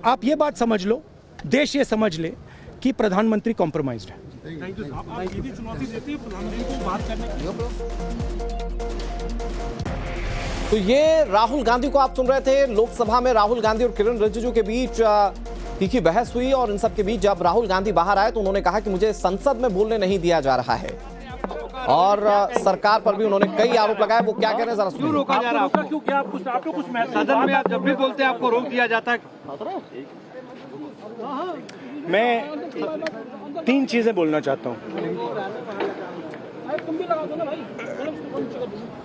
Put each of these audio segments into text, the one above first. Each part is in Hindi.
आप ये बात समझ लो, देश ये समझ ले कि प्रधानमंत्री कॉम्प्रोमाइज्ड है। चुनौती देती है प्रधानमंत्री को बात करने की। तो ये राहुल गांधी को आप सुन रहे थे। लोकसभा में राहुल गांधी और किरण रिजिजू के बीच तीखी बहस हुई और इन सब के बीच जब राहुल गांधी बाहर आए तो उन्होंने कहा कि मुझे संसद में बोलने नहीं दिया जा रहा है और सरकार पर भी उन्होंने कई आरोप लगाए। वो क्या कह रहे हैं जरा सुनिए। रोका जा रहा है आपको? क्यों, क्या आपको कुछ सदन में आप जब भी बोलते हैं आपको रोक दिया जाता है? मैं 3 चीजें बोलना चाहता हूं।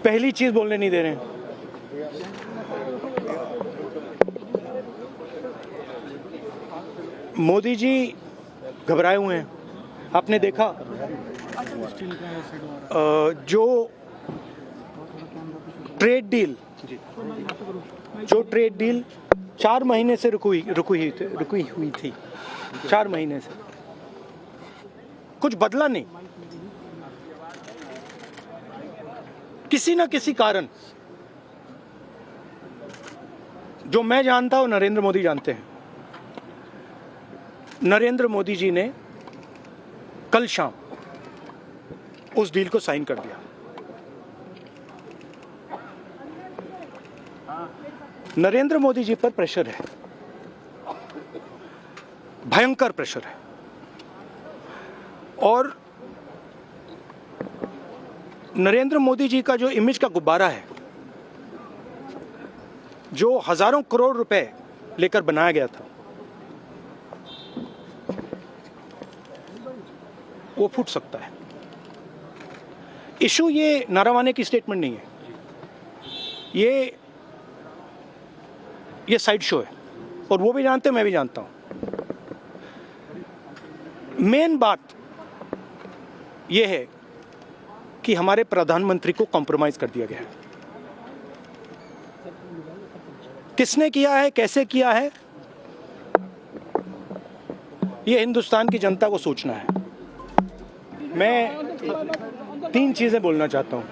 पहली चीज बोलने नहीं दे रहे हैं। मोदी जी घबराए हुए हैं। आपने देखा जो ट्रेड डील 4 महीने से रुकी हुई थी 4 महीने से कुछ बदला नहीं। किसी न किसी कारण, जो मैं जानता हूं नरेंद्र मोदी जानते हैं, नरेंद्र मोदी जी ने कल शाम उस डील को साइन कर दिया। नरेंद्र मोदी जी पर प्रेशर है, भयंकर प्रेशर है। और नरेंद्र मोदी जी का जो इमेज का गुब्बारा है, जो हजारों करोड़ रुपए लेकर बनाया गया था, वो फूट सकता है। इशू ये नारावाने की स्टेटमेंट नहीं है, ये साइड शो है और वो भी जानते हैं, मैं भी जानता हूं। मेन बात ये है कि हमारे प्रधानमंत्री को कॉम्प्रोमाइज कर दिया गया है। किसने किया है, कैसे किया है, ये हिंदुस्तान की जनता को सोचना है। मैं 3 चीजें बोलना चाहता हूं।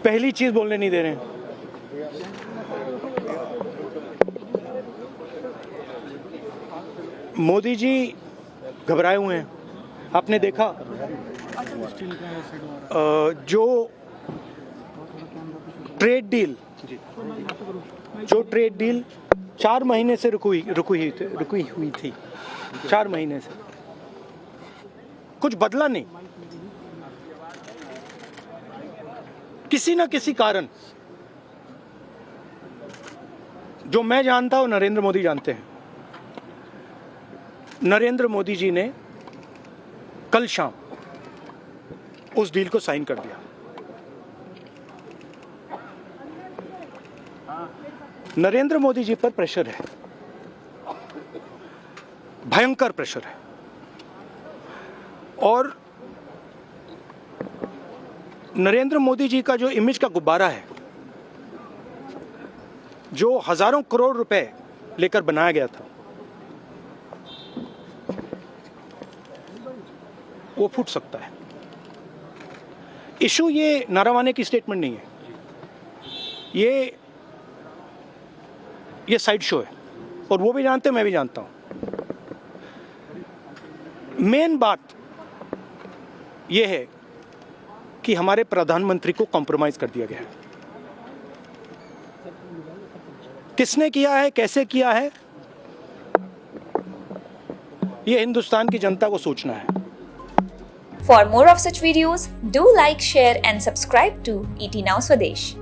पहली चीज बोलने नहीं दे रहे हैं। मोदी जी घबराए हुए हैं। आपने देखा जो ट्रेड डील 4 महीने से रुकी हुई थी 4 महीने से कुछ बदला नहीं। किसी न किसी कारण, जो मैं जानता हूं नरेंद्र मोदी जानते हैं, नरेंद्र मोदी जी ने कल शाम उस डील को साइन कर दिया। नरेंद्र मोदी जी पर प्रेशर है, भयंकर प्रेशर है। और नरेंद्र मोदी जी का जो इमेज का गुब्बारा है, जो हजारों करोड़ रुपए लेकर बनाया गया था, वो फूट सकता है। इशू ये नारावाने की स्टेटमेंट नहीं है, ये साइड शो है और वो भी जानते हैं, मैं भी जानता हूं। मेन बात ये है कि हमारे प्रधानमंत्री को कॉम्प्रोमाइज कर दिया गया है। किसने किया है, कैसे किया है, ये हिंदुस्तान की जनता को सोचना है। For more of such videos, do like, share and subscribe to ET Now Swadesh.